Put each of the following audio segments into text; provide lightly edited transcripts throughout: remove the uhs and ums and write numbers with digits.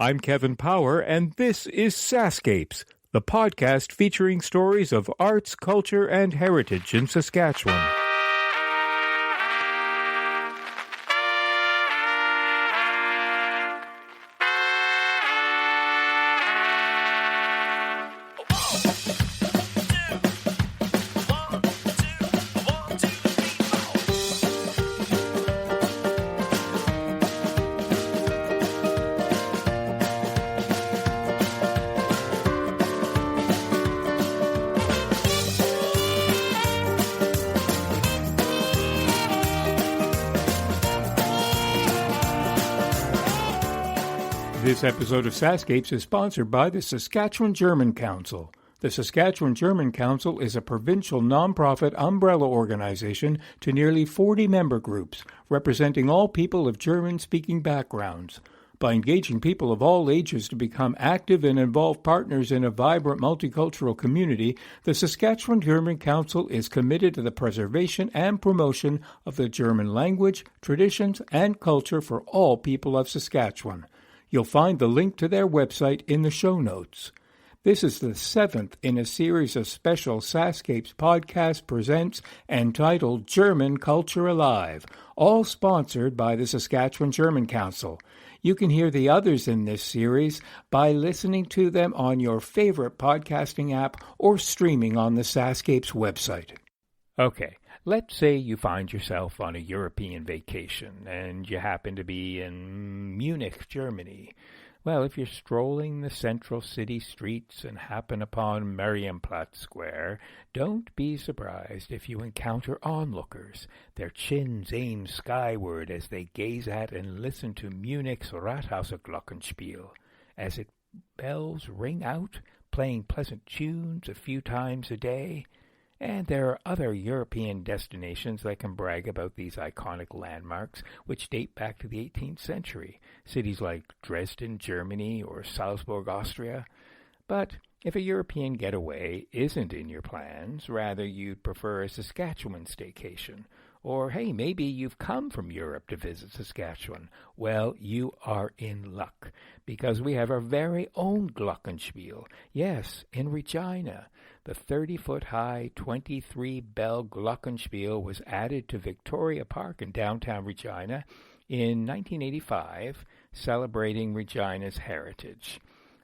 I'm Kevin Power, and this is SaskScapes, the podcast featuring stories of arts, culture, and heritage in Saskatchewan. This episode of SaskScapes is sponsored by the Saskatchewan German Council. The Saskatchewan German Council is a provincial nonprofit umbrella organization to nearly 40 member groups, representing all people of German-speaking backgrounds. By engaging people of all ages to become active and involved partners in a vibrant multicultural community, the Saskatchewan German Council is committed to the preservation and promotion of the German language, traditions, and culture for all people of Saskatchewan. You'll find the link to their website in the show notes. This is the 7th in a series of special SaskScapes podcast presents entitled German Culture Alive, all sponsored by the Saskatchewan German Council. You can hear the others in this series by listening to them on your favorite podcasting app or streaming on the SaskScapes website. Okay. Let's say you find yourself on a European vacation and you happen to be in Munich, Germany. Well, if you're strolling the central city streets and happen upon Marienplatz Square, don't be surprised if you encounter onlookers, their chins aimed skyward as they gaze at and listen to Munich's Rathauser Glockenspiel, as its bells ring out, playing pleasant tunes a few times a day. And there are other European destinations that can brag about these iconic landmarks, which date back to the 18th century, cities like Dresden, Germany, or Salzburg, Austria. But if a European getaway isn't in your plans, rather you'd prefer a Saskatchewan staycation, or hey, maybe you've come from Europe to visit Saskatchewan, well, you are in luck, because we have our very own Glockenspiel, yes, in Regina. The 30-foot-high, 23-bell Glockenspiel was added to Victoria Park in downtown Regina in 1985, celebrating Regina's heritage.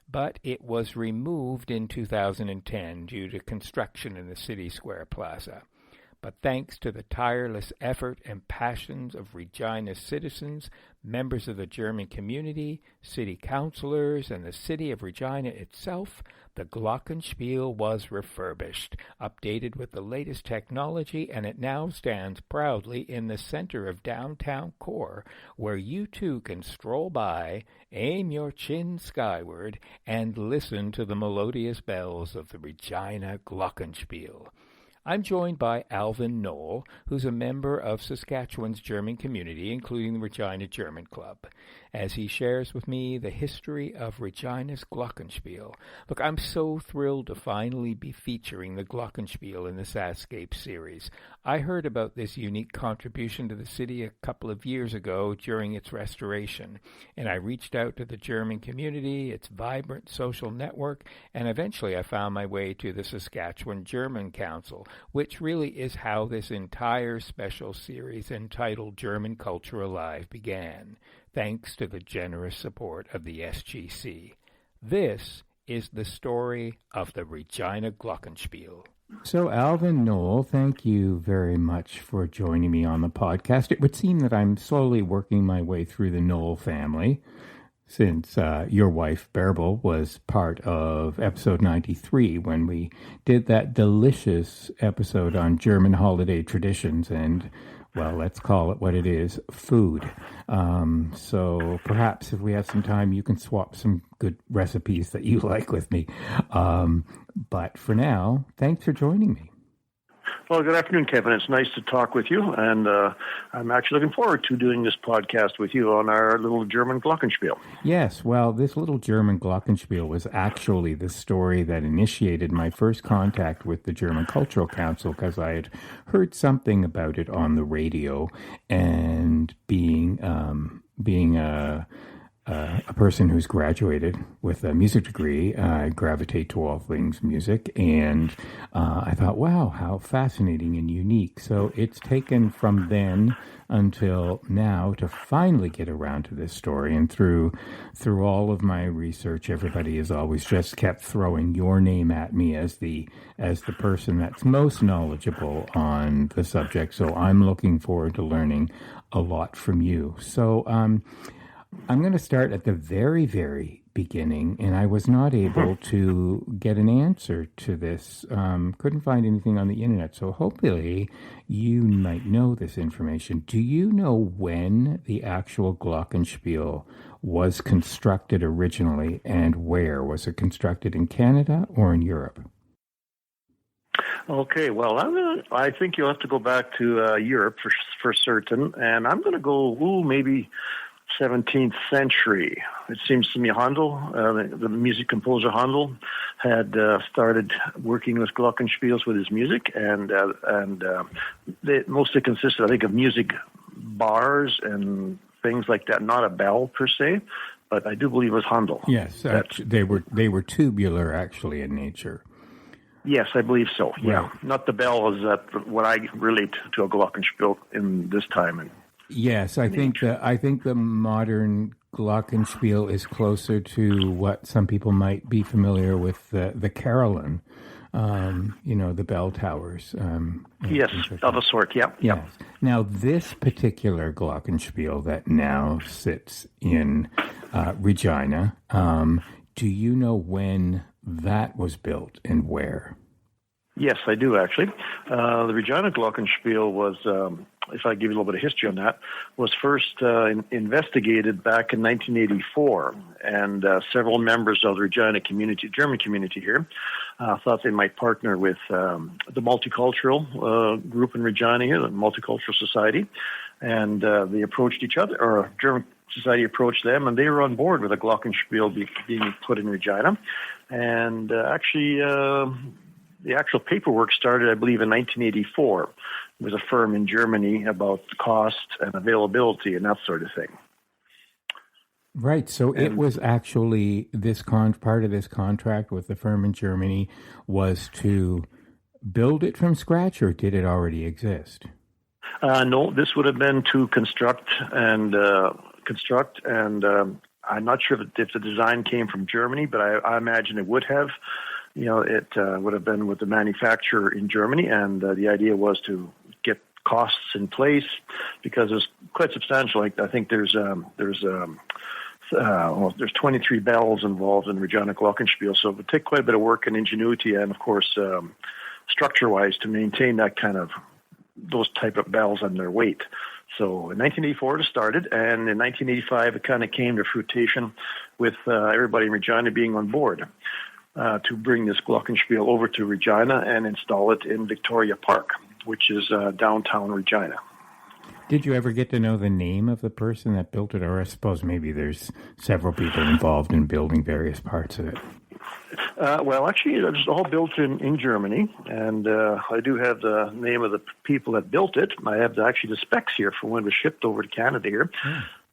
But it was removed in 2010 due to construction in the City Square Plaza. But thanks to the tireless effort and passions of Regina's citizens, members of the German community, city councilors, and the city of Regina itself, the Glockenspiel was refurbished, updated with the latest technology, and it now stands proudly in the center of downtown core, where you too can stroll by, aim your chin skyward, and listen to the melodious bells of the Regina Glockenspiel. I'm joined by Alvin Knoll, who's a member of Saskatchewan's German community, including the Regina German Club, as he shares with me the history of Regina's Glockenspiel. Look, I'm so thrilled to finally be featuring the Glockenspiel in the SaskScapes series. I heard about this unique contribution to the city a couple of years ago during its restoration, and I reached out to the German community, its vibrant social network, and eventually I found my way to the Saskatchewan German Council, which really is how this entire special series entitled German Culture Alive began, thanks to the generous support of the SGC. This is the story of the Regina Glockenspiel. So, Alvin Knoll, thank you very much for joining me on the podcast. It would seem that I'm slowly working my way through the Knoll family, since your wife, Bärbel, was part of episode 93 when we did that delicious episode on German holiday traditions and, well, let's call it what it is, food. So perhaps if we have some time, you can swap some good recipes that you like with me. But for now, thanks for joining me. Well, good afternoon, Kevin. It's nice to talk with you, and I'm actually looking forward to doing this podcast with you on our little German Glockenspiel. Yes, well, this little German Glockenspiel was actually the story that initiated my first contact with the German Cultural Council, because I had heard something about it on the radio, and being a a person who's graduated with a music degree. I gravitate to all things music, and I thought, wow, how fascinating and unique. So it's taken from then until now to finally get around to this story. And through all of my research, everybody has always just kept throwing your name at me as the person that's most knowledgeable on the subject. So I'm looking forward to learning a lot from you. So I'm going to start at the very, very beginning, and I was not able to get an answer to this. Couldn't find anything on the internet, so hopefully you might know this information. Do you know when the actual Glockenspiel was constructed originally, and where? Was it constructed in Canada or in Europe? Okay, well, I think you'll have to go back to Europe for certain, and I'm going to go maybe 17th century. It seems to me Handel, the music composer Handel, had started working with glockenspiels with his music, and they mostly consisted, I think, of music bars and things like that. Not a bell per se, but I do believe it was Handel. Yes, they were tubular actually in nature. Yes, I believe so. Right. Yeah, not the bell is that what I relate to a glockenspiel in this time. And yes, I think the modern Glockenspiel is closer to what some people might be familiar with the carillon, the bell towers. Yes, of a sort. Yeah. Yes. Now, this particular Glockenspiel that now sits in Regina, do you know when that was built and where? Yes, I do actually. The Regina Glockenspiel was, if I give you a little bit of history on that, was first investigated back in 1984, and several members of the Regina community, German community here, thought they might partner with the multicultural group in Regina here, the Multicultural Society, and they approached each other, or German Society approached them, and they were on board with a Glockenspiel being put in Regina. And actually, the actual paperwork started, I believe, in 1984. It was a firm in Germany about cost and availability and that sort of thing. Right. So it was actually part of this contract with the firm in Germany was to build it from scratch, or did it already exist? No, this would have been to construct, and I'm not sure if the design came from Germany, but I imagine it would have. It would have been with the manufacturer in Germany, and the idea was to get costs in place because it was quite substantial. Like, I think there's 23 bells involved in Regina Glockenspiel, so it would take quite a bit of work and ingenuity, and of course, structure-wise, to maintain that kind of those type of bells and their weight. So in 1984 it started, and in 1985 it kind of came to fruition with everybody in Regina being on board to bring this Glockenspiel over to Regina and install it in Victoria Park, which is downtown Regina. Did you ever get to know the name of the person that built it, or I suppose maybe there's several people involved in building various parts of it? Well, actually, it was all built in Germany, and I do have the name of the people that built it. I have the specs here for when it was shipped over to Canada here.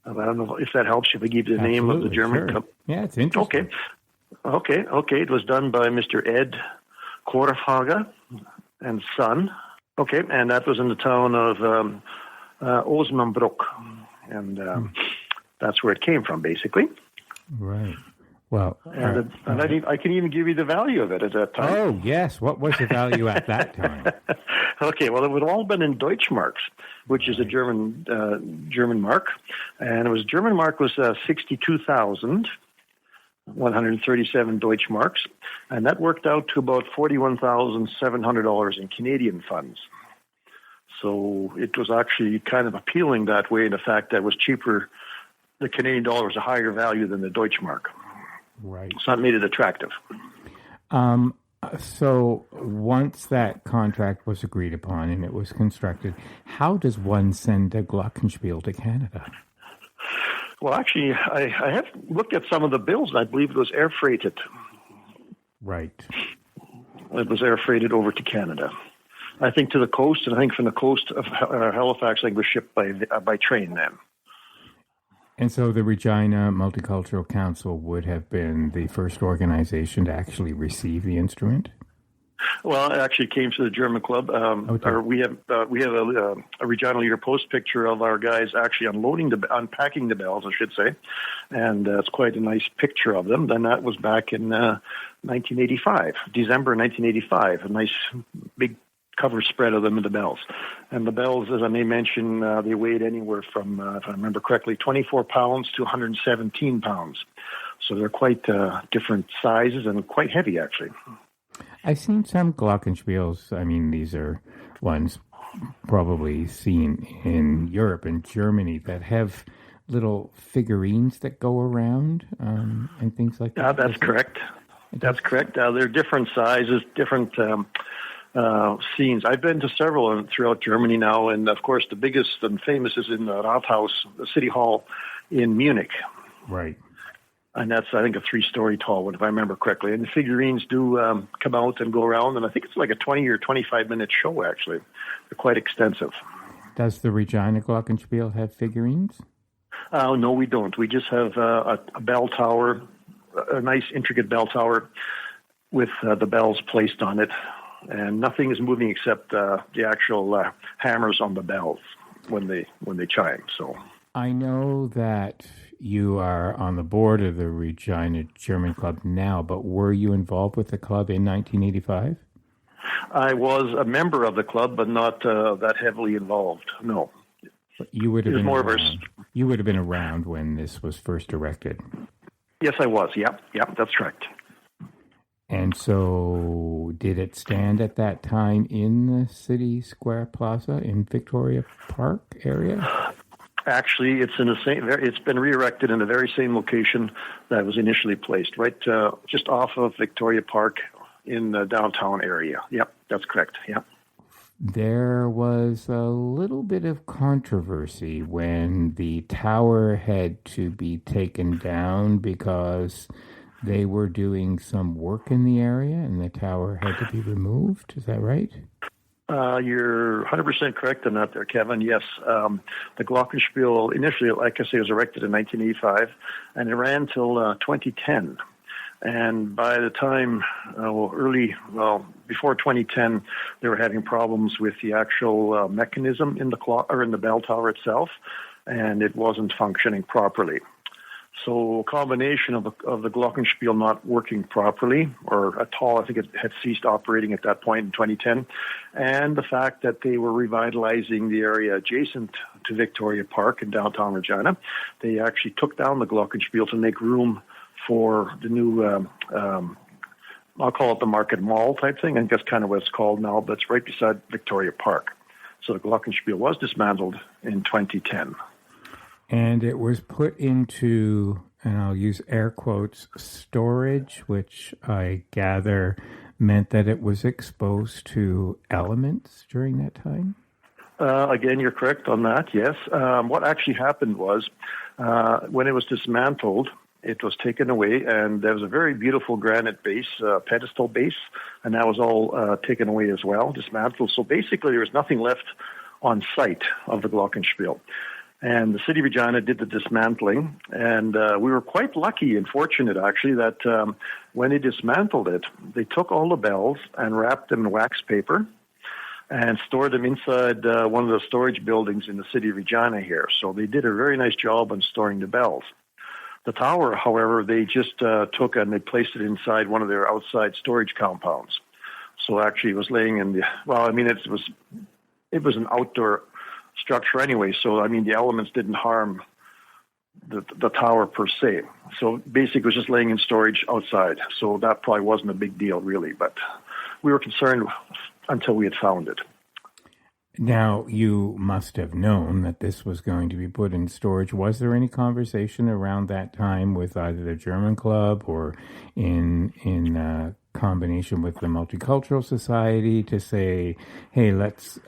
I don't know if that helps you if I give you the name of the German company. Yeah, it's interesting. Okay. It was done by Mr. Ed Korfhager and Son. Okay, and that was in the town of Osnabrück, and that's where it came from, basically. Right. Well, I can even give you the value of it at that time. Oh, yes. What was the value at that time? Okay, well, it would have all been in Deutschmarks, which is a German mark, and German mark was 62,137 Deutschmarks, and that worked out to about $41,700 in Canadian funds. So it was actually kind of appealing that way, in the fact that it was cheaper. The Canadian dollar was a higher value than the Deutschmark. Right. So that made it attractive. So once that contract was agreed upon and it was constructed, how does one send a Glockenspiel to Canada? Well, actually, I have looked at some of the bills, and I believe it was air freighted. Right. It was air freighted over to Canada. I think to the coast, and I think from the coast of Halifax, I think it was shipped by train then. And so the Regina Multicultural Council would have been the first organization to actually receive the instrument? Well, it actually came to the German club. We have a Regina Leader Post picture of our guys actually unpacking the bells, I should say, and it's quite a nice picture of them. Then that was back in 1985, December 1985. A nice big cover spread of them in the bells. And the bells, as I may mention, they weighed anywhere from, if I remember correctly, 24 pounds to 117 pounds. So they're quite different sizes and quite heavy, actually. I've seen some Glockenspiels. I mean, these are ones probably seen in Europe and Germany that have little figurines that go around and things like that. That's correct. That's correct. They're different sizes, different scenes. I've been to several throughout Germany now, and of course the biggest and famous is in the Rathaus, the city hall in Munich. Right. And that's, I think, a 3-story tall one, if I remember correctly. And the figurines do come out and go around, and I think it's like a 20 or 25-minute show, actually. They're quite extensive. Does the Regina Glockenspiel have figurines? No, we don't. We just have a bell tower, a nice intricate bell tower with the bells placed on it. And nothing is moving except the actual hammers on the bells when they chime. So I know that you are on the board of the Regina German Club now, but were you involved with the club in 1985? I was a member of the club, but not that heavily involved. No. You would have been around. You would have been around when this was first erected. Yes, I was. Yep, that's correct. And so, did it stand at that time in the City Square Plaza in Victoria Park area? Actually, it's in the same. It's been re-erected in the very same location that was initially placed, right just off of Victoria Park in the downtown area. Yep, that's correct. Yep. There was a little bit of controversy when the tower had to be taken down because they were doing some work in the area and the tower had to be removed. Is that right? You're 100% correct on that there, Kevin. Yes, the Glockenspiel initially, like I say, was erected in 1985, and it ran till 2010. And by the time, before 2010, they were having problems with the actual mechanism in the clock or in the bell tower itself, and it wasn't functioning properly. So a combination of the Glockenspiel not working properly, or at all, I think it had ceased operating at that point in 2010, and the fact that they were revitalizing the area adjacent to Victoria Park in downtown Regina. They actually took down the Glockenspiel to make room for the new, I'll call it the Market Mall type thing. I think that's kind of what it's called now, but it's right beside Victoria Park. So the Glockenspiel was dismantled in 2010. And it was put into, and I'll use air quotes, storage, which I gather meant that it was exposed to elements during that time? Again, you're correct on that, yes. What actually happened was when it was dismantled, it was taken away, and there was a very beautiful granite base, pedestal base, and that was all taken away as well, dismantled. So basically there was nothing left on site of the Glockenspiel. And the city of Regina did the dismantling, and we were quite lucky and fortunate, actually, that when they dismantled it, they took all the bells and wrapped them in wax paper and stored them inside one of the storage buildings in the city of Regina here. So they did a very nice job on storing the bells. The tower, however, they just took and they placed it inside one of their outside storage compounds. So actually it was laying in the, it was an outdoor structure anyway, so I mean the elements didn't harm the tower per se. So basically it was just laying in storage outside, so that probably wasn't a big deal really, but we were concerned until we had found it. Now, you must have known that this was going to be put in storage. Was there any conversation around that time with either the German Club or in combination with the Multicultural Society to say, hey, let's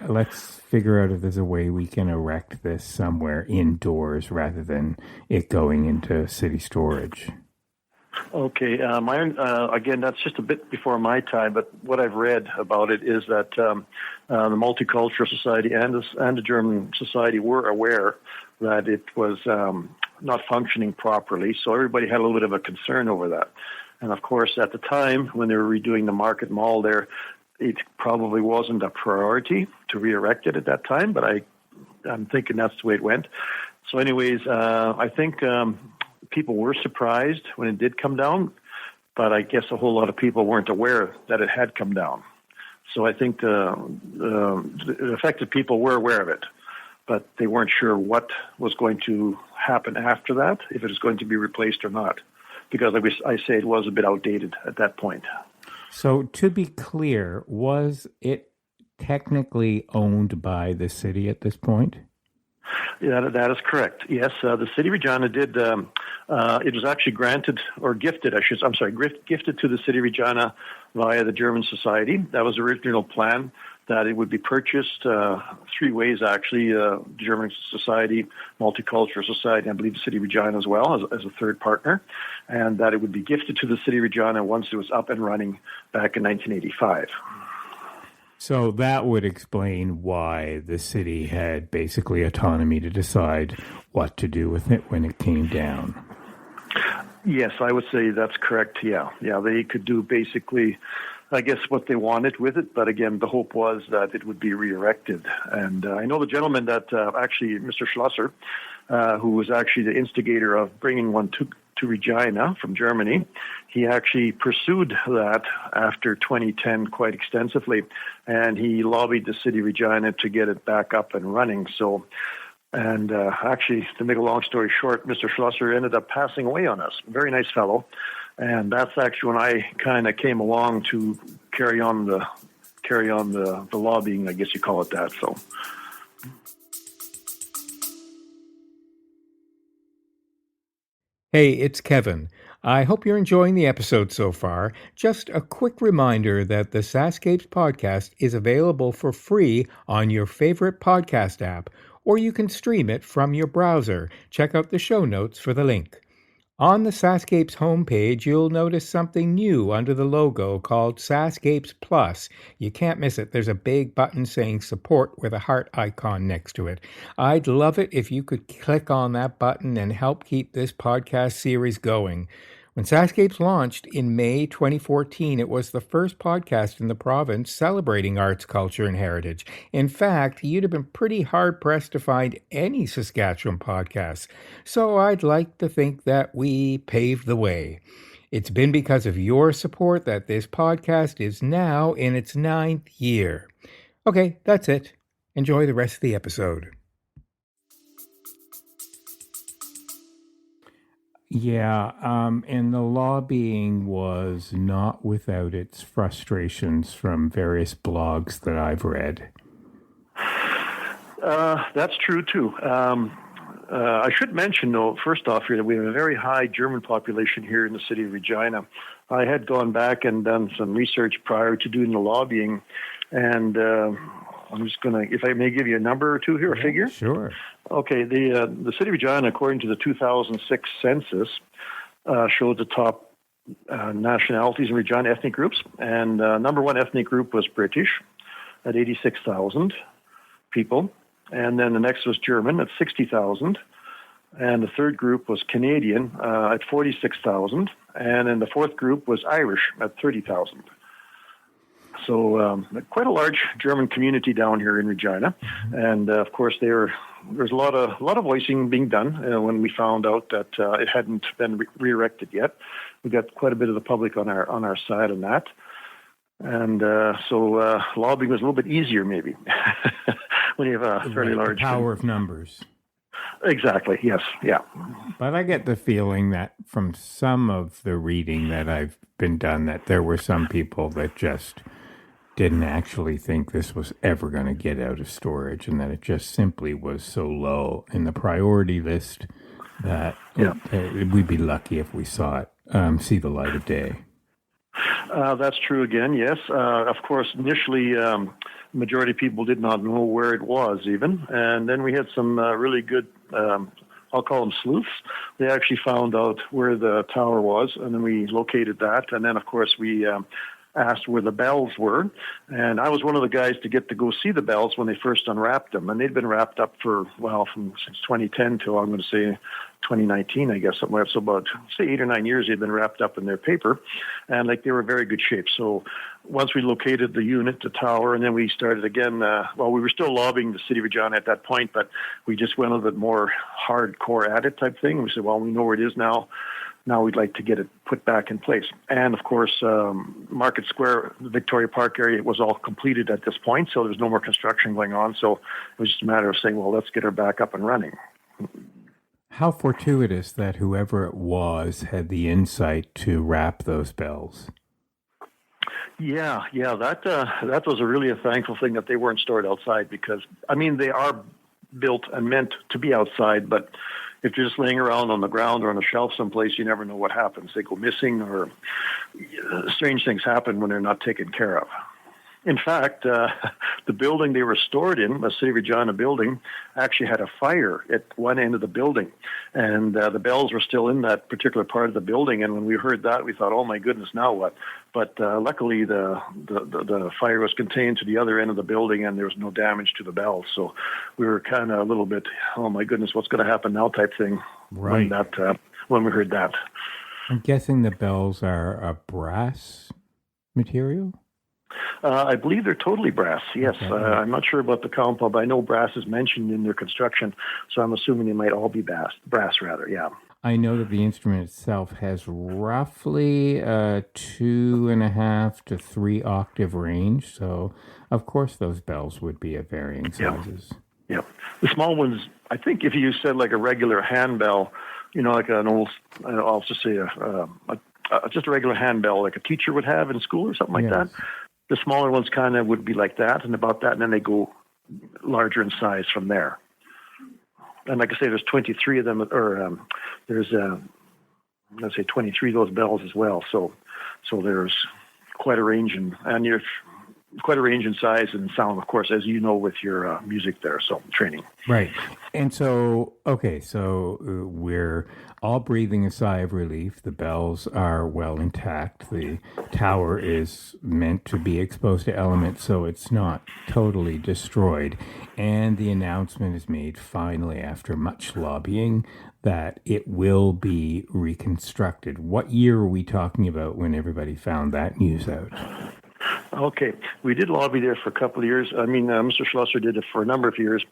figure out if there's a way we can erect this somewhere indoors rather than it going into city storage? Okay, again, that's just a bit before my time, but what I've read about it is that the Multicultural Society and the German Society were aware that it was not functioning properly. So everybody had a little bit of a concern over that. And of course, at the time when they were redoing the Market Mall there, it probably wasn't a priority to re-erect it at that time, but I'm thinking that's the way it went. So anyways, I think people were surprised when it did come down, but I guess a whole lot of people weren't aware that it had come down. So I think the affected people were aware of it, but they weren't sure what was going to happen after that, if it was going to be replaced or not, because like I say, it was a bit outdated at that point. So to be clear, was it technically owned by the city at this point? Yeah, that is correct. Yes, the city of Regina did. It was actually granted or gifted. Gifted to the city of Regina via the German Society. That was the original plan, that it would be purchased three ways, actually. German Society, Multicultural Society, I believe the city of Regina as well as a third partner, and that it would be gifted to the city of Regina once it was up and running back in 1985. So that would explain why the city had basically autonomy to decide what to do with it when it came down. Yes, I would say that's correct. Yeah, they could do basically, I guess, what they wanted with it. But again, the hope was that it would be re-erected. And I know the gentleman that actually, Mr. Schlosser, who was actually the instigator of bringing one to Regina from Germany, he actually pursued that after 2010 quite extensively, and he lobbied the city of Regina to get it back up and running. So, and actually, to make a long story short, Mr. Schlosser ended up passing away on us. Very nice fellow, and that's actually when I kind of came along to carry on the lobbying, I guess you call it that. So. Hey, it's Kevin. I hope you're enjoying the episode so far. Just a quick reminder that the SaskScapes podcast is available for free on your favorite podcast app, or you can stream it from your browser. Check out the show notes for the link. On the SaskScapes homepage, you'll notice something new under the logo called SaskScapes Plus. You can't miss it. There's a big button saying support with a heart icon next to it. I'd love it if you could click on that button and help keep this podcast series going. When SaskScapes launched in May 2014, it was the first podcast in the province celebrating arts, culture, and heritage. In fact, you'd have been pretty hard-pressed to find any Saskatchewan podcasts. So I'd like to think that we paved the way. It's been because of your support that this podcast is now in its 9th year. Okay, that's it. Enjoy the rest of the episode. Yeah, and the lobbying was not without its frustrations from various blogs that I've read. That's true, too. I should mention, though, first off here, that we have a very high German population here in the city of Regina. I had gone back and done some research prior to doing the lobbying, and I'm just going to, if I may give you a number or two here, a figure. Sure. Okay, the city of Regina, according to the 2006 census, showed the top nationalities in Regina, ethnic groups, and number one ethnic group was British at 86,000 people, and then the next was German at 60,000, and the third group was Canadian at 46,000, and then the fourth group was Irish at 30,000. So quite a large German community down here in Regina, and of course there's a lot of voicing being done when we found out that it hadn't been re-erected yet. We got quite a bit of the public on our side on that, and so lobbying was a little bit easier maybe when you have a fairly large power of numbers. Exactly. Yes. Yeah. But I get the feeling that from some of the reading that I've been done that there were some people that just didn't actually think this was ever going to get out of storage, and that it just simply was so low in the priority list that we'd be lucky if we saw it see the light of day. That's true again, yes. Of course, initially, the majority of people did not know where it was even, and then we had some really good, I'll call them sleuths. They actually found out where the tower was, and then we located that, and then, of course, we asked where the bells were, and I was one of the guys to get to go see the bells when they first unwrapped them, and they'd been wrapped up for, since 2010 till, I'm going to say, 2019, I guess, something like that. So about, say, 8 or 9 years they'd been wrapped up in their paper, and like they were in very good shape. So once we located the unit, the tower, and then we started again, we were still lobbying the city of Regina at that point, but we just went a little bit more hardcore at it type thing. We said, well, we know where it is now. Now we'd like to get it put back in place. And, of course, Market Square, the Victoria Park area, was all completed at this point, so there's no more construction going on. So it was just a matter of saying, well, let's get her back up and running. How fortuitous that whoever it was had the insight to wrap those bells. Yeah, that was really a thankful thing that they weren't stored outside because, I mean, they are built and meant to be outside, but if you're just laying around on the ground or on a shelf someplace, you never know what happens. They go missing or strange things happen when they're not taken care of. In fact, the building they were stored in, a City of Regina building, actually had a fire at one end of the building. And the bells were still in that particular part of the building. And when we heard that, we thought, oh, my goodness, now what? But luckily, the fire was contained to the other end of the building, and there was no damage to the bells. So we were kind of a little bit, oh, my goodness, what's going to happen now type thing right. When we heard that. I'm guessing the bells are a brass material? I believe they're totally brass, yes. Okay. I'm not sure about the compound, but I know brass is mentioned in their construction, so I'm assuming they might all be brass, yeah. I know that the instrument itself has roughly a 2.5 to 3 octave range, so of course those bells would be of varying sizes. Yeah. The small ones, I think if you said like a regular handbell, like an old, I'll just say just a regular handbell like a teacher would have in school or something like that. The smaller ones kind of would be like that and about that, and then they go larger in size from there. And like I say, there's 23 of them, or there's, let's say, 23 of those bells as well. So there's quite a range in size and sound, of course, as you know, with your music there, so training. Right. And so, okay, so we're all breathing a sigh of relief. The bells are well intact. The tower is meant to be exposed to elements, so it's not totally destroyed. And the announcement is made finally after much lobbying that it will be reconstructed. What year are we talking about when everybody found that news out? Okay. We did lobby there for a couple of years. I mean, Mr. Schlosser did it for a number of years,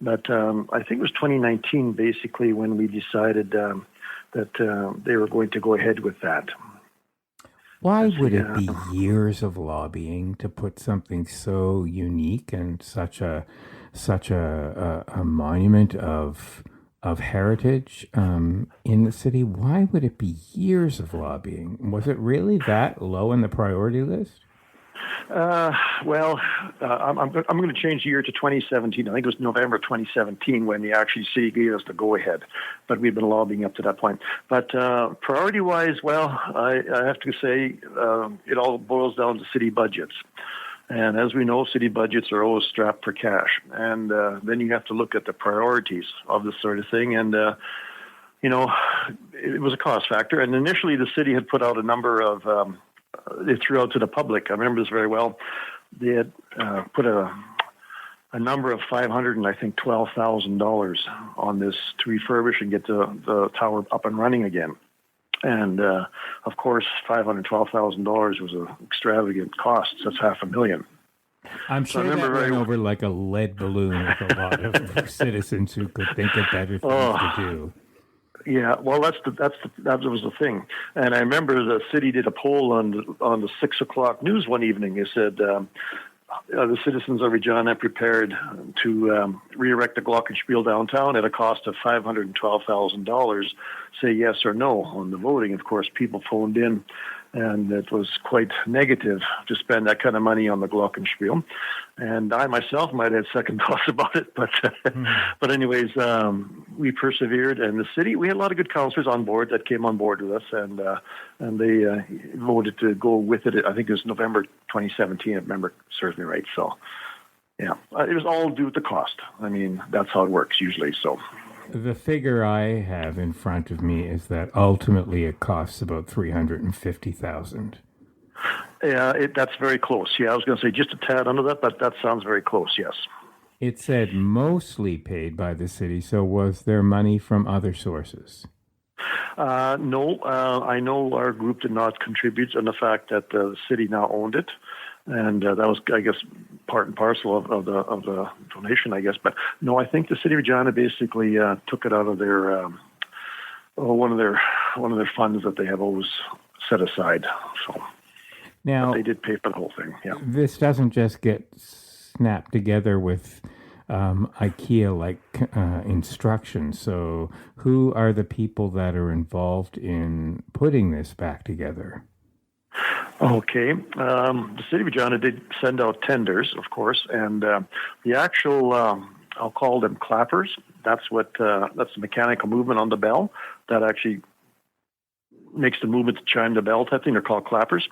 but I think it was 2019, basically, when we decided that they were going to go ahead with that. Why would it be years of lobbying to put something so unique and such a monument of heritage in the city? Why would it be years of lobbying? Was it really that low in the priority list? I'm going to change the year to 2017. I think it was November 2017 when the actual city gave us the go-ahead, but we've been lobbying up to that point. But priority-wise, I have to say it all boils down to city budgets. And as we know, city budgets are always strapped for cash. And then you have to look at the priorities of this sort of thing. And, it was a cost factor. And initially, the city had put out a number of they threw out to the public. I remember this very well. They had put a number of $512,000 on this to refurbish and get the tower up and running again. And of course, $512,000 was an extravagant cost. So that's $500,000. I'm sure that went over like a lead balloon with a lot of citizens who could think of better things to do. Yeah, well, that was the thing. And I remember the city did a poll on the 6 o'clock news one evening. They said the citizens of Regina prepared to re-erect the Glockenspiel downtown at a cost of $512,000. Say yes or no on the voting. Of course, people phoned in, and it was quite negative to spend that kind of money on the Glockenspiel. And I myself might have had second thoughts about it, but anyways, we persevered. And the city, we had a lot of good councillors on board that came on board with us, and they voted to go with it. I think it was November 2017, if memory serves me right. So, yeah, it was all due to the cost. I mean, that's how it works usually. So. The figure I have in front of me is that ultimately it costs about $350,000. Yeah, that's very close. Yeah, I was going to say just a tad under that, but that sounds very close, yes. It said mostly paid by the city, so was there money from other sources? No, I know our group did not contribute, and the fact that the city now owned it, and that was, I guess, part and parcel of the donation, I guess. But no, I think the city of Regina basically took it out of their one of their funds that they have always set aside. So Now they did pay for the whole thing. Yeah. this doesn't just get snapped together with IKEA-like instructions. So, who are the people that are involved in putting this back together? Okay. The city of Regina did send out tenders, of course, and the actual, I'll call them clappers. That's the mechanical movement on the bell that actually makes the movement to chime the bell type thing. They're called clappers,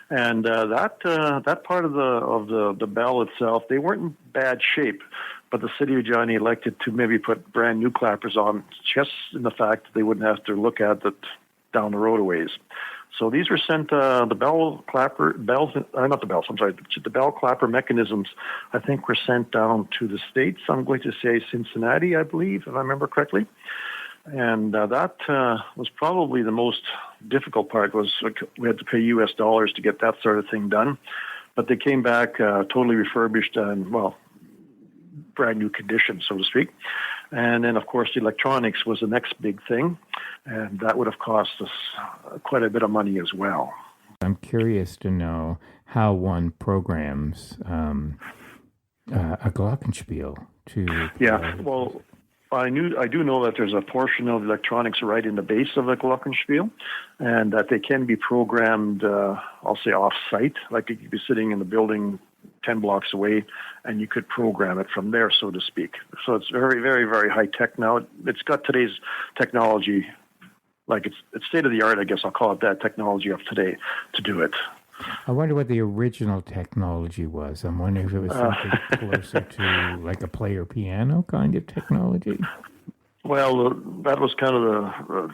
and that part of the bell itself, they weren't in bad shape, but the city of Regina elected to maybe put brand new clappers on, just in the fact that they wouldn't have to look at it down the road a ways. So these were sent, the bell clapper mechanisms, I think, were sent down to the States. I'm going to say Cincinnati, I believe, if I remember correctly. And that was probably the most difficult part. Was we had to pay U.S. dollars to get that sort of thing done. But they came back totally refurbished and, well, brand new condition, so to speak. And then, of course, the electronics was the next big thing, and that would have cost us quite a bit of money as well. I'm curious to know how one programs a Glockenspiel to... Yeah, well, I do know that there's a portion of electronics right in the base of the Glockenspiel, and that they can be programmed, I'll say off-site, like you could be sitting in the building 10 blocks away, and you could program it from there, so to speak. So it's very, very, very high tech now. It's got today's technology, like it's state of the art, I guess I'll call it that, technology of today to do it. I wonder what the original technology was. I'm wondering if it was something closer to like a player piano kind of technology. Well, that was kind of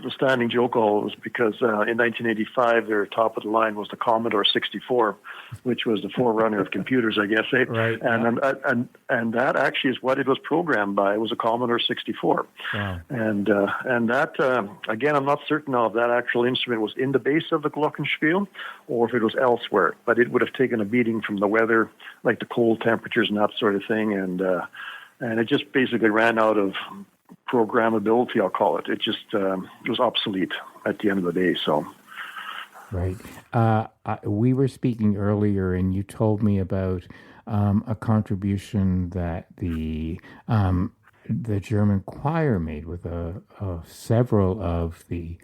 the standing joke always, because in 1985, their top of the line was the Commodore 64, which was the forerunner of computers, I guess. Eh? Right. And that actually is what it was programmed by. It was a Commodore 64. Wow. And that, again, I'm not certain now if that actual instrument was in the base of the Glockenspiel or if it was elsewhere, but it would have taken a beating from the weather, like the cold temperatures and that sort of thing. And it just basically ran out of programmability, I'll call it. It just it was obsolete at the end of the day. So, right. We were speaking earlier, and you told me about a contribution that the German choir made with several of the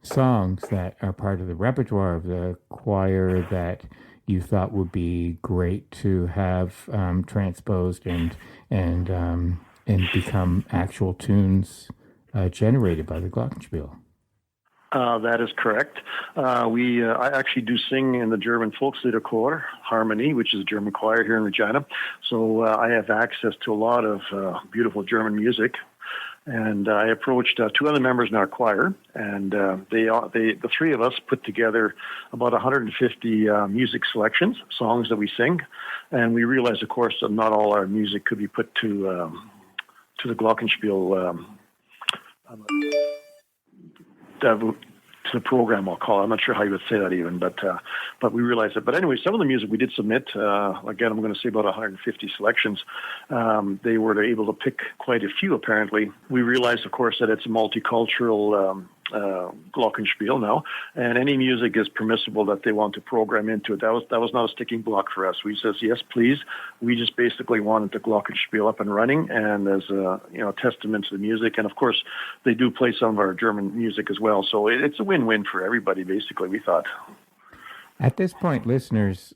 songs that are part of the repertoire of the choir that you thought would be great to have transposed and become actual tunes generated by the Glockenspiel. That is correct. I actually do sing in the German Volkslieder Chor, Harmony, which is a German choir here in Regina. So I have access to a lot of beautiful German music. And I approached two other members in our choir, and the three of us put together about 150 music selections, songs that we sing. And we realized, of course, that not all our music could be put to the Glockenspiel, to the program, I'll call it. I'm not sure how you would say that even, but we realized it. But anyway, some of the music we did submit, again, I'm going to say about 150 selections. They were able to pick quite a few, apparently. We realized, of course, that it's a multicultural Glockenspiel now, and any music is permissible that they want to program into it. That was not a sticking block for us. We says, yes, please. We just basically wanted the Glockenspiel up and running, and as a testament to the music. And of course, they do play some of our German music as well. So it's a win-win for everybody, basically, we thought. At this point, listeners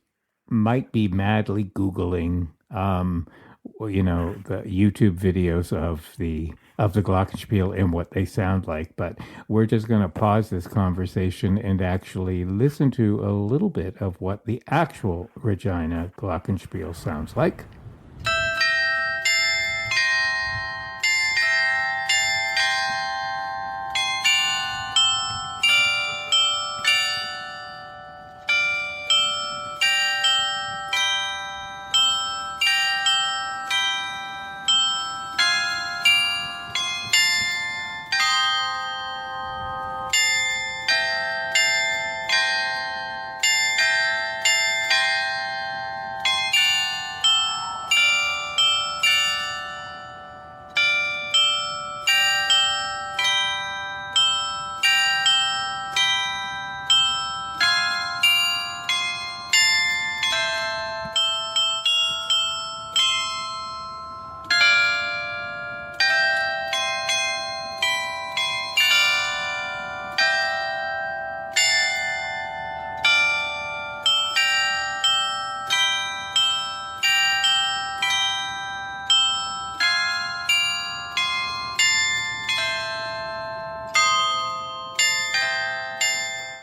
might be madly Googling the YouTube videos of the Glockenspiel and what they sound like, but we're just going to pause this conversation and actually listen to a little bit of what the actual Regina Glockenspiel sounds like.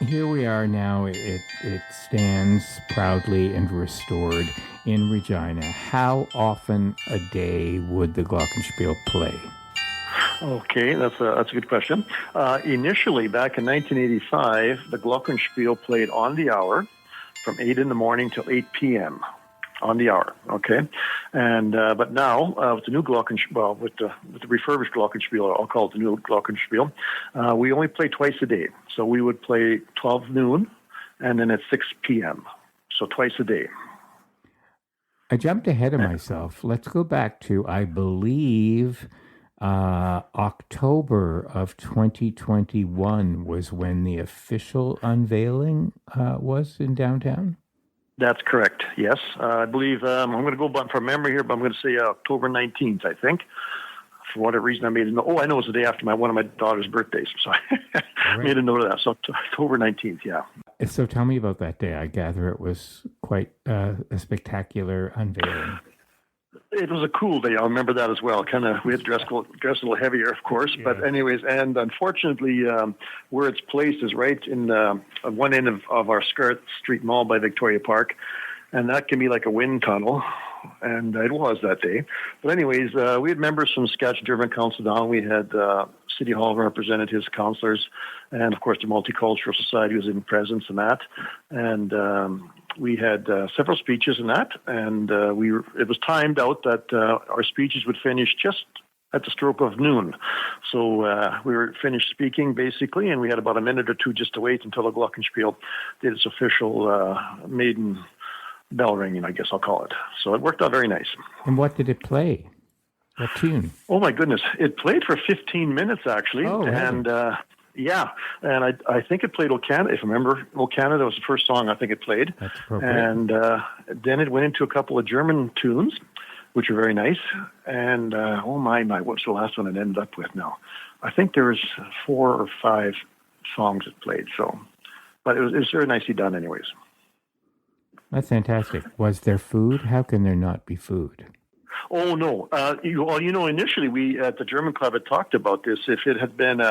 here we are now. It stands proudly and restored in Regina. How often a day would the Glockenspiel play? Okay, that's a good question. Initially, back in 1985, the Glockenspiel played on the hour from 8 in the morning till 8 p.m. on the hour, okay? And but now, with the new Glockenspiel, with the refurbished Glockenspiel, I'll call it the new Glockenspiel, we only play twice a day. So we would play 12 noon and then at 6 p.m., so twice a day. I jumped ahead of myself. Let's go back to, I believe, October of 2021 was when the official unveiling was in downtown. That's correct, yes. I believe, I'm going to go from memory here, but I'm going to say October 19th, I think. For whatever reason, I made a note. Oh, I know it was the day after one of my daughter's birthdays, so I made a note of that. So October 19th, yeah. So tell me about that day. I gather it was quite a spectacular unveiling. It was a cool day. I remember that as well. We had to dress a little heavier, of course. Yeah. But anyways, and unfortunately, where it's placed is right in one end of our Street Mall by Victoria Park, and that can be like a wind tunnel. And it was that day. But anyways, we had members from Saskatchewan German Council down. We had City Hall representatives, councillors, and of course the Multicultural Society was in presence in that. And we had several speeches in that, and it was timed out that our speeches would finish just at the stroke of noon. So we were finished speaking, basically, and we had about a minute or two just to wait until the Glockenspiel did its official maiden bell ringing, I guess I'll call it. So it worked out very nice. And what did it play? What tune? Oh, my goodness. It played for 15 minutes, actually. Oh, and yeah, and I think it played O Canada, if I remember. O Canada was the first song I think it played. That's appropriate. And then it went into a couple of German tunes, which were very nice. And oh my, what's the last one it ended up with now? I think there was 4 or 5 songs it played. So, but it was very nicely done anyways. That's fantastic. Was there food? How can there not be food? Oh, no. Initially we at the German Club had talked about this. If it had been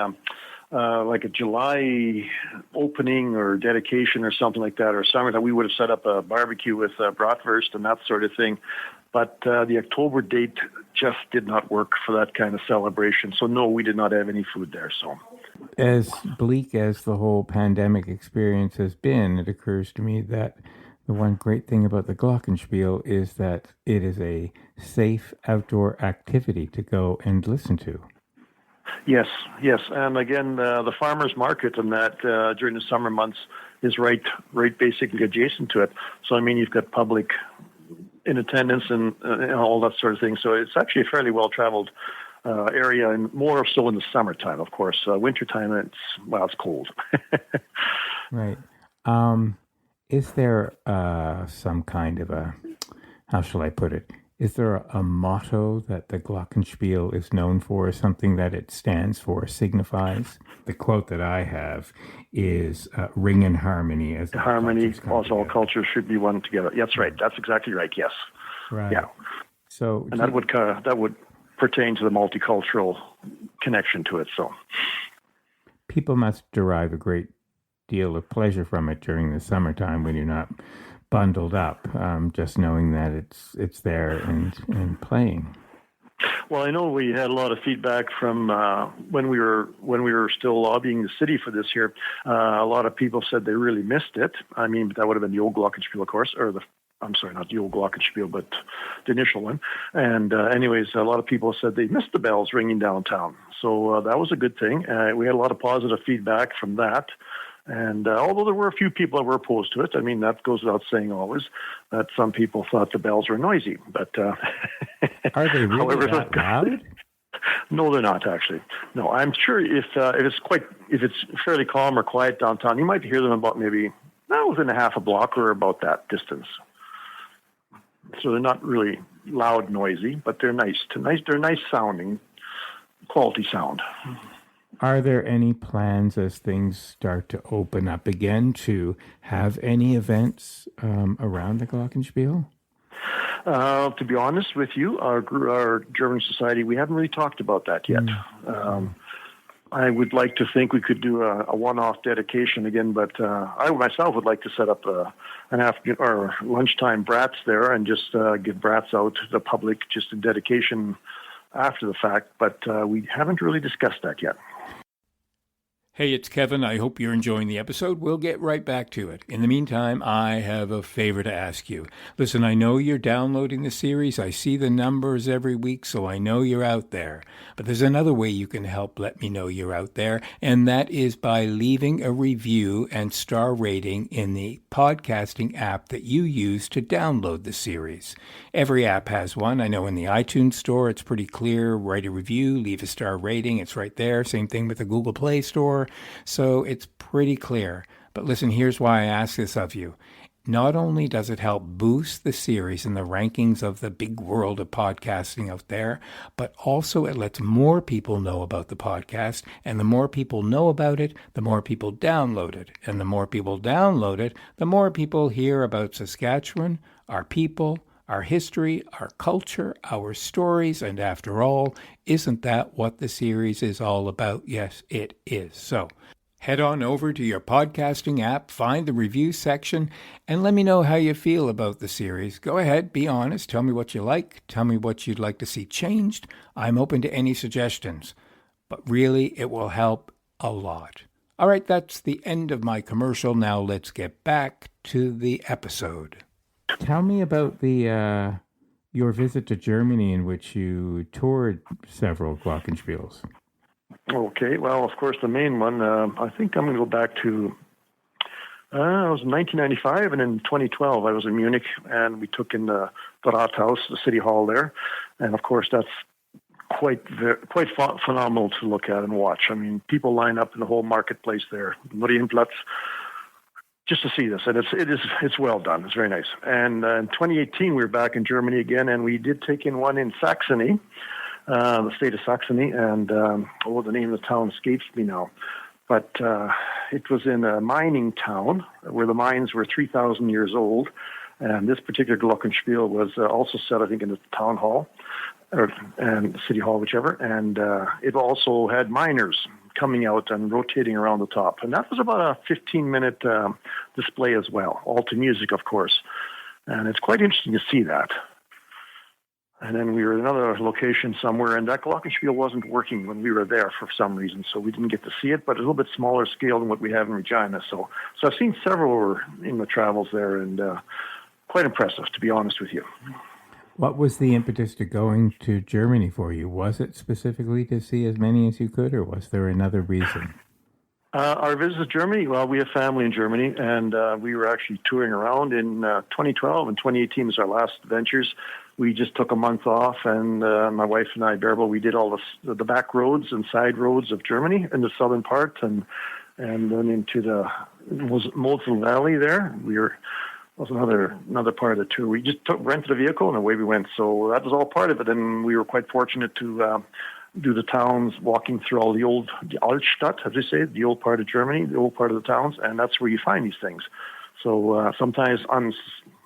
like a July opening or dedication or something like that, or summertime, we would have set up a barbecue with bratwurst and that sort of thing. But the October date just did not work for that kind of celebration. So, no, we did not have any food there. So, as bleak as the whole pandemic experience has been, it occurs to me that the one great thing about the Glockenspiel is that it is a safe outdoor activity to go and listen to. Yes. And again, the farmers market and that during the summer months is right basically adjacent to it. So, I mean, you've got public in attendance and all that sort of thing. So it's actually a fairly well-traveled area, and more so in the summertime, of course. Wintertime, it's cold. Right. Is there some kind of how shall I put it? Is there a motto that the Glockenspiel is known for, something that it stands for, signifies? The quote that I have is ring in harmony. As harmony, all cultures should be one together. That's right. That's exactly right, yes. Right. Yeah. So, and that would pertain to the multicultural connection to it. So people must derive a great deal of pleasure from it during the summertime when you're not bundled up, just knowing that it's there and playing. Well, I know we had a lot of feedback from when we were still lobbying the city for this here. A lot of people said they really missed it. I mean, that would have been the old Glockenspiel, of course, I'm sorry, not the old Glockenspiel, but the initial one. And anyways, a lot of people said they missed the bells ringing downtown. So that was a good thing. We had a lot of positive feedback from that. And although there were a few people that were opposed to it, I mean, that goes without saying always, that some people thought the bells were noisy. But are they really that loud? No, they're not, actually. No, I'm sure if it's fairly calm or quiet downtown, you might hear them about maybe within a half a block or about that distance. So they're not really loud, noisy, but they're nice. They're nice sounding, quality sound. Are there any plans as things start to open up again to have any events around the Glockenspiel? To be honest with you, our German Society, we haven't really talked about that yet. I would like to think we could do a one-off dedication again, but I myself would like to set up an afternoon or lunchtime brats there and just give brats out to the public, just a dedication after the fact. But we haven't really discussed that yet. Hey, it's Kevin. I hope you're enjoying the episode. We'll get right back to it. In the meantime, I have a favor to ask you. Listen, I know you're downloading the series. I see the numbers every week, so I know you're out there. But there's another way you can help let me know you're out there, and that is by leaving a review and star rating in the podcasting app that you use to download the series. Every app has one. I know in the iTunes store, it's pretty clear. Write a review, leave a star rating. It's right there. Same thing with the Google Play Store. So it's pretty clear. But listen, here's why I ask this of you. Not only does it help boost the series in the rankings of the big world of podcasting out there, but also it lets more people know about the podcast. And the more people know about it, the more people download it. And the more people download it, the more people hear about Saskatchewan, our people, our history, our culture, our stories, and after all, isn't that what the series is all about? Yes, it is. So head on over to your podcasting app, find the review section, and let me know how you feel about the series. Go ahead, be honest, tell me what you like, tell me what you'd like to see changed. I'm open to any suggestions, but really it will help a lot. All right, that's the end of my commercial. Now let's get back to the episode. Tell me about your visit to Germany in which you toured several Glockenspiels. Okay, well, of course, the main one, I think I'm going to go back to, it was 1995, and in 2012 I was in Munich, and we took in the Rathaus, the city hall there, and of course that's quite phenomenal to look at and watch. I mean, people line up in the whole marketplace there, Marienplatz, just to see this, and it's well done. It's very nice. And in 2018, we were back in Germany again, and we did take in one in Saxony, the state of Saxony, and the name of the town escapes me now. But it was in a mining town where the mines were 3,000 years old, and this particular Glockenspiel was also set, I think, in the town hall, and the city hall, whichever, and it also had miners coming out and rotating around the top. And that was about a 15-minute display as well, all to music, of course. And it's quite interesting to see that. And then we were at another location somewhere, and that Glockenspiel wasn't working when we were there for some reason, so we didn't get to see it, but a little bit smaller scale than what we have in Regina. So I've seen several in the travels there, and quite impressive, to be honest with you. What was the impetus to going to Germany for you? Was it specifically to see as many as you could, or was there another reason? Our visit to Germany, well, we have family in Germany, and we were actually touring around in 2012, and 2018 was our last ventures. We just took a month off, and my wife and I, Bearable, we did all the back roads and side roads of Germany in the southern part, and then into the Mosel Valley there. Was another part of the tour. We just rented a vehicle and away we went. So that was all part of it. And we were quite fortunate to do the towns, walking through all the Altstadt, as they say, the old part of Germany, the old part of the towns. And that's where you find these things. So sometimes I'm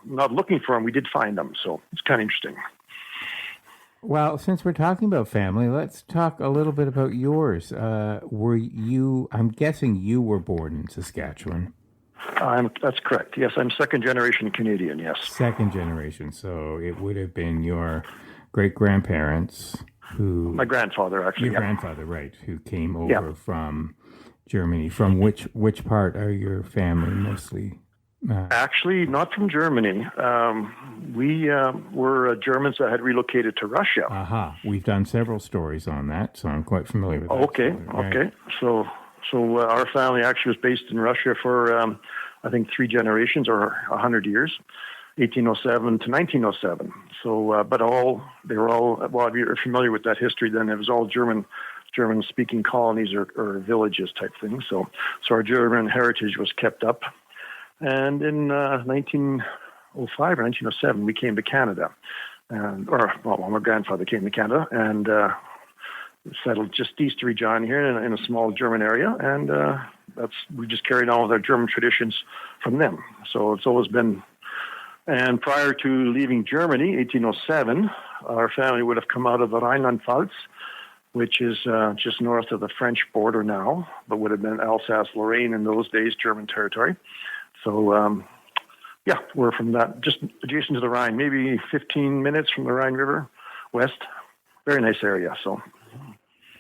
not looking for them. We did find them. So it's kind of interesting. Well, since we're talking about family, let's talk a little bit about yours. I'm guessing you were born in Saskatchewan. That's correct. Yes, I'm second generation Canadian, yes. Second generation. So it would have been your great-grandparents who... My grandfather, actually. Your grandfather, right, who came over from Germany. From which part are your family mostly? Actually, not from Germany. We were Germans that had relocated to Russia. Aha. We've done several stories on that, so I'm quite familiar with that. Okay, story. Okay. Right. So our family actually was based in Russia for, I think, 3 generations or 100 years, 1807 to 1907. So, but they were all, well, if you're familiar with that history, then it was all German-speaking colonies or villages type things. So our German heritage was kept up. And in 1905 or 1907, we came to Canada. My grandfather came to Canada and settled just east of Regina here in a small German area, and we just carried on with our German traditions from them. So it's always been. And prior to leaving Germany, 1807, our family would have come out of the Rhineland-Pfalz, which is just north of the French border now, but would have been Alsace-Lorraine in those days, German territory. So, we're from that, just adjacent to the Rhine, maybe 15 minutes from the Rhine River west. Very nice area. So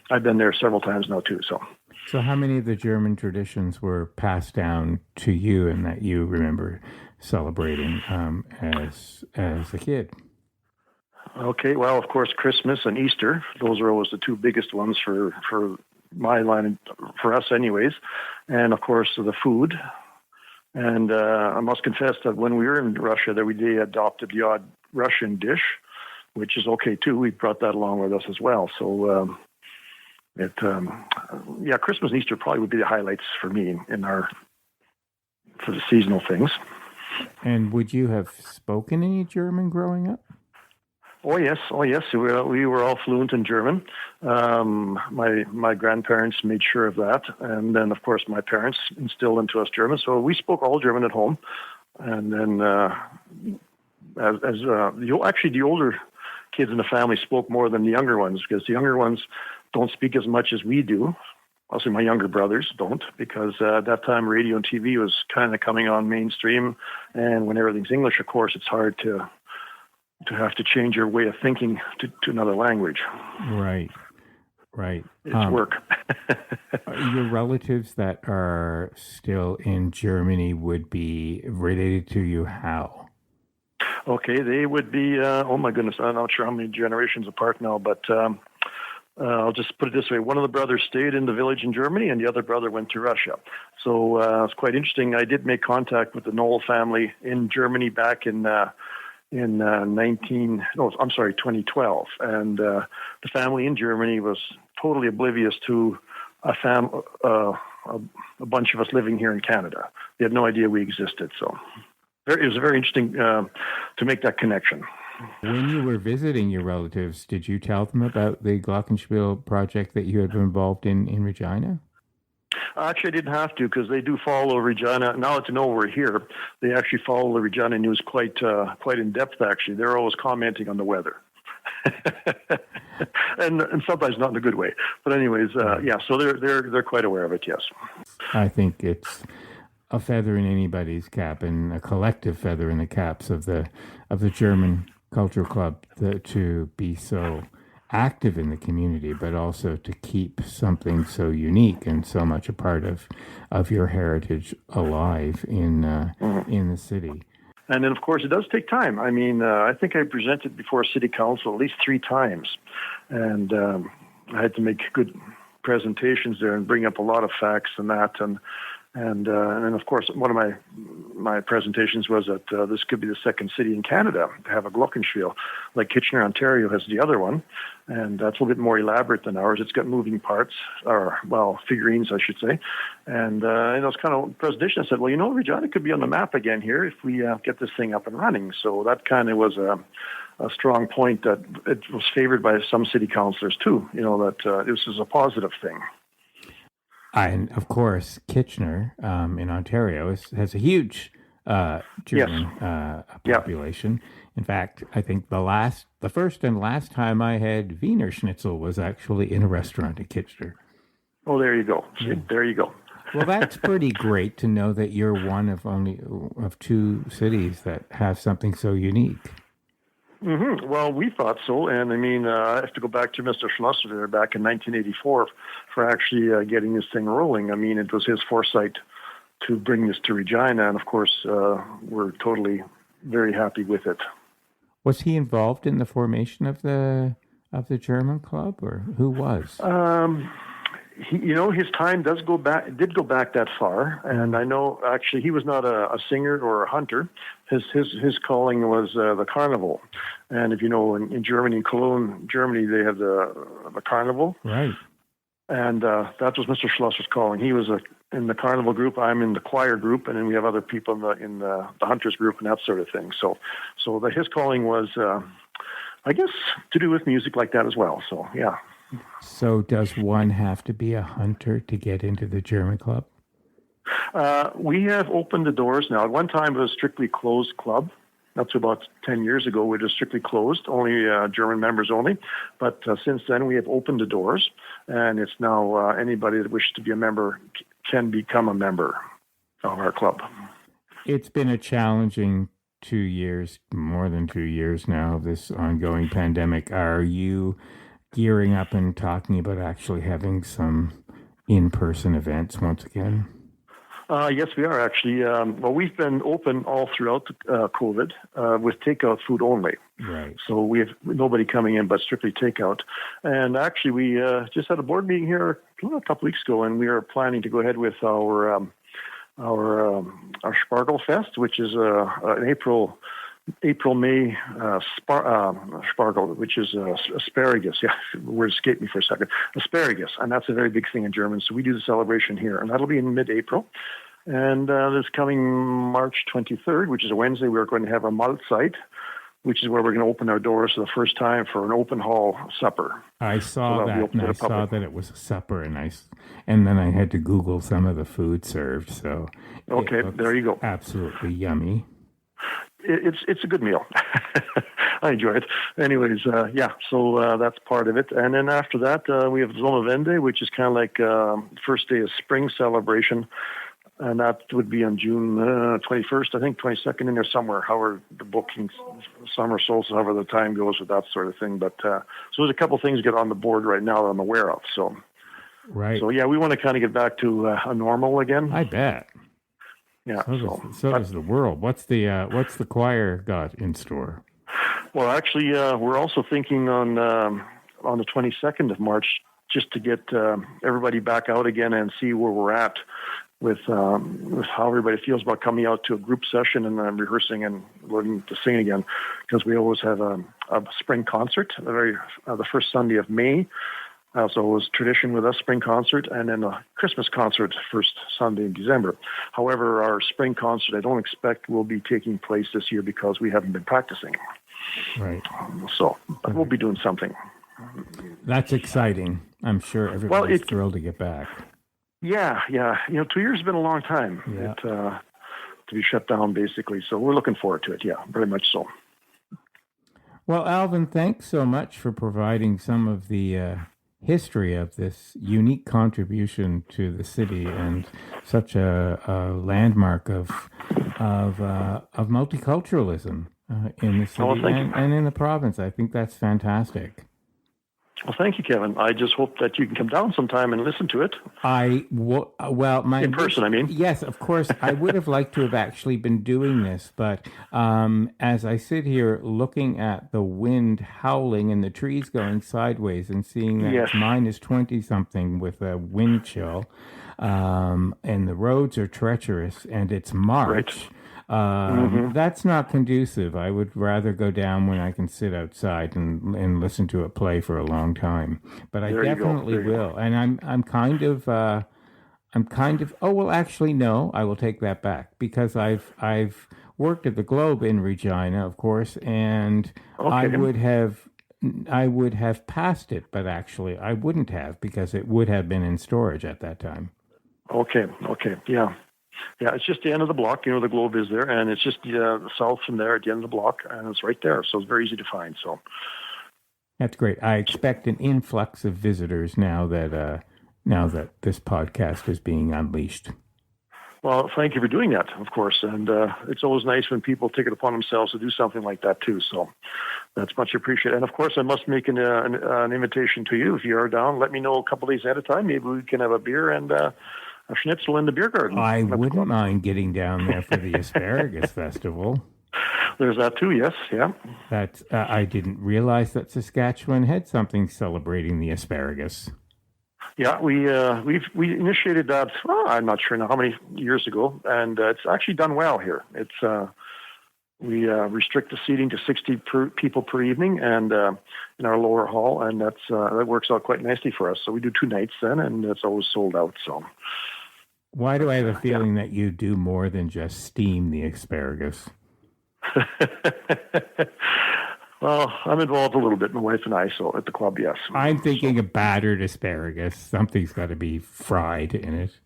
I've been there several times now too. So how many of the German traditions were passed down to you and that you remember celebrating as a kid? Okay, well, of course, Christmas and Easter, those are always the two biggest ones for my line, for us anyways. And of course, the food. And I must confess that when we were in Russia, that we did adopted the odd Russian dish, which is okay too. We brought that along with us as well. So, Christmas and Easter probably would be the highlights for me for the seasonal things. And would you have spoken any German growing up? Oh yes. We were all fluent in German. My grandparents made sure of that, and then of course my parents instilled into us German. So we spoke all German at home, and then the older kids in the family spoke more than the younger ones, because the younger ones don't speak as much as we do. Also, my younger brothers don't, because at that time radio and TV was kind of coming on mainstream, and when everything's English, of course, it's hard to have to change your way of thinking to another language. Right. It's work. Your relatives that are still in Germany would be related to you how? Okay, they would be, oh my goodness, I'm not sure how many generations apart now, but I'll just put it this way. One of the brothers stayed in the village in Germany, and the other brother went to Russia. So it's quite interesting. I did make contact with the Knoll family in Germany back in 2012, and the family in Germany was totally oblivious to a bunch of us living here in Canada. They had no idea we existed. So it was very interesting to make that connection. When you were visiting your relatives, did you tell them about the Glockenspiel project that you had been involved in Regina? Actually, I didn't have to, because they do follow Regina. Now that they know we're here, they actually follow the Regina news quite in depth. Actually, they're always commenting on the weather, and sometimes not in a good way. But anyways, so they're quite aware of it. Yes, I think it's a feather in anybody's cap, and a collective feather in the caps of the German Cultural Club to be so active in the community, but also to keep something so unique and so much a part of your heritage alive in the city. And then, of course, it does take time. I mean, I think I presented before City Council at least 3 times, and I had to make good presentations there and bring up a lot of facts and that, and then, of course, one of my presentations was that this could be the second city in Canada to have a Glockenspiel. Like Kitchener, Ontario has the other one, and that's a little bit more elaborate than ours. It's got moving parts, figurines, I should say. And in those kind of presentation, I said, well, Regina could be on the map again here if we get this thing up and running. So that kind of was a strong point that it was favored by some city councillors too, that this is a positive thing. And of course, Kitchener in Ontario has a huge German population. In fact, I think the first and last time I had Wiener Schnitzel was actually in a restaurant in Kitchener. Oh, there you go. See, there you go. Well, that's pretty great to know that you're one of 2 cities that have something so unique. Mm-hmm. Well, we thought so, and I mean, I have to go back to Mr. Schlosser there back in 1984 for actually getting this thing rolling. I mean, it was his foresight to bring this to Regina, and of course, we're totally very happy with it. Was he involved in the formation of the German club, or who was? His time did go back that far, and I know actually he was not a singer or a hunter. His calling was the carnival, and if you know, in Germany, in Cologne, Germany, they have the carnival, right? And that was Mr. Schlosser's calling. He was in the carnival group. I'm in the choir group, and then we have other people in the hunters group and that sort of thing. So his calling was, I guess, to do with music like that as well. So yeah. So does one have to be a hunter to get into the German club? We have opened the doors now. At one time, it was a strictly closed club. Not to about 10 years ago, we were strictly closed, only German members only. But since then, we have opened the doors, and it's now anybody that wishes to be a member can become a member of our club. It's been a challenging 2 years, more than 2 years now, of this ongoing pandemic. Are you gearing up and talking about actually having some in-person events once again? Yes, we are actually. Well, we've been open all throughout COVID with takeout food only. Right. So we have nobody coming in but strictly takeout. And actually, we just had a board meeting here a couple weeks ago, and we are planning to go ahead with our Sparkle Fest, which is an April-May sparkle, which is asparagus. Yeah, the word escaped me for a second. Asparagus, and that's a very big thing in Germany. So we do the celebration here, and that'll be in mid-April. And this coming March 23rd, which is a Wednesday, we're going to have a Mahlzeit, which is where we're going to open our doors for the first time for an open hall supper. I saw that, and I saw that it was a supper, and then I had to Google some of the food served. So okay, there you go. Absolutely yummy. It's a good meal. I enjoy it. Anyways, so that's part of it. And then after that, we have Zona Vende, which is kind of like first day of spring celebration. And that would be on June 21st, I think, 22nd in there somewhere, however the bookings, summer solstice, however the time goes with that sort of thing. But so there's a couple things get on the board right now that I'm aware of. So, right. So yeah, we want to kind of get back to a normal again. I bet. Yeah. So does the world. What's the choir got in store? Well, actually, we're also thinking on the 22nd of March just to get everybody back out again and see where we're at with how everybody feels about coming out to a group session and then rehearsing and learning to sing again, because we always have a spring concert, the first Sunday of May. So it was tradition with us, spring concert, and then a Christmas concert first Sunday in December. However, our spring concert I don't expect will be taking place this year because we haven't been practicing. Right. But we'll be doing something. That's exciting. I'm sure everybody's thrilled to get back. Yeah. 2 years has been a long time to be shut down, basically. So we're looking forward to it. Yeah, very much so. Well, Alvin, thanks so much for providing some of the history of this unique contribution to the city and such a landmark of multiculturalism in the city and in the province. I think that's fantastic. Well, thank you, Kevin. I just hope that you can come down sometime and listen to it. In person, I mean. Yes, of course. I would have liked to have actually been doing this, but as I sit here looking at the wind howling and the trees going sideways and seeing that it's minus 20-something with a wind chill, and the roads are treacherous, and it's March. Right. That's not conducive. I would rather go down when I can sit outside and listen to it play for a long time. But I definitely will. And I'm kind of oh well, actually no, I will take that back, because I've worked at the Globe in Regina, of course, and I would have passed it, but actually I wouldn't have, because it would have been in storage at that time. Okay, yeah. Yeah, it's just the end of the block. The Globe is there, and it's just south from there at the end of the block, and it's right there. So it's very easy to find. So that's great. I expect an influx of visitors now that this podcast is being unleashed. Well, thank you for doing that, of course. And it's always nice when people take it upon themselves to do something like that too. So that's much appreciated. And of course, I must make an invitation to you. If you are down, let me know a couple of days at a time. Maybe we can have a beer and a schnitzel in the beer garden. I wouldn't mind getting down there for the Asparagus Festival. There's that too, yes, yeah. That's I didn't realize that Saskatchewan had something celebrating the asparagus. Yeah, we initiated that. I'm not sure now how many years ago, and it's actually done well here. It's we restrict the seating to 60 people per evening, and in our lower hall, and that works out quite nicely for us. So we do 2 nights then, and it's always sold out. So. Why do I have a feeling that you do more than just steam the asparagus? Well, I'm involved a little bit, my wife and I, so at the club, yes. I'm thinking a battered asparagus. Something's got to be fried in it.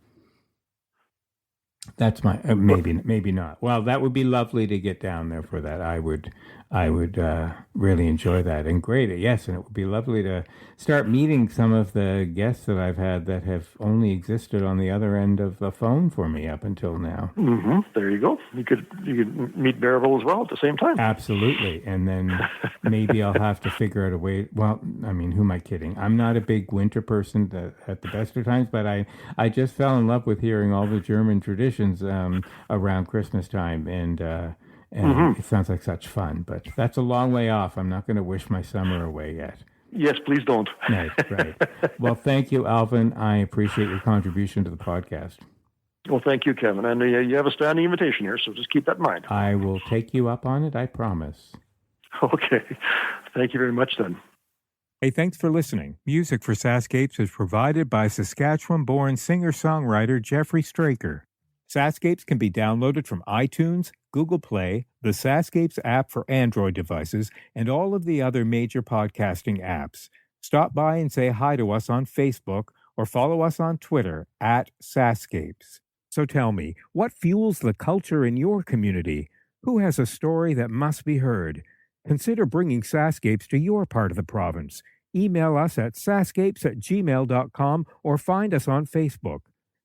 That's my maybe not. Well, that would be lovely to get down there for that. I would really enjoy that, and great. Yes, and it would be lovely to start meeting some of the guests that I've had that have only existed on the other end of the phone for me up until now. Mm-hmm. There you go. You could meet Bearville as well at the same time. Absolutely, and then maybe I'll have to figure out a way. Well, I mean, who am I kidding? I'm not a big winter person at the best of times, but I just fell in love with hearing all the German traditions around Christmas time, and it sounds like such fun. But that's a long way off. I'm not going to wish my summer away yet. Yes, please don't. Right. Well, thank you, Alvin. I appreciate your contribution to the podcast. Well, thank you, Kevin. And you have a standing invitation here, so just keep that in mind. I will take you up on it, I promise. Okay. Thank you very much, then. Hey, thanks for listening. Music for SaskScapes is provided by Saskatchewan-born singer-songwriter Jeffrey Straker. SaskScapes can be downloaded from iTunes, Google Play, the SaskScapes app for Android devices, and all of the other major podcasting apps. Stop by and say hi to us on Facebook or follow us on Twitter @SaskScapes. So tell me, what fuels the culture in your community? Who has a story that must be heard? Consider bringing SaskScapes to your part of the province. Email us at saskapes@gmail.com or find us on Facebook.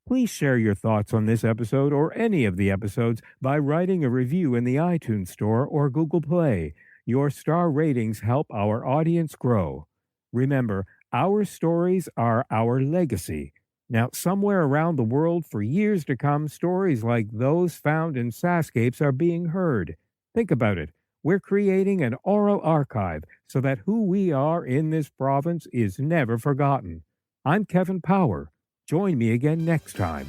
Please share your thoughts on this episode or any of the episodes by writing a review in the iTunes Store or Google Play. Your star ratings help our audience grow. Remember, our stories are our legacy. Now, somewhere around the world for years to come, stories like those found in SaskScapes are being heard. Think about it. We're creating an oral archive so that who we are in this province is never forgotten. I'm Kevin Power. Join me again next time.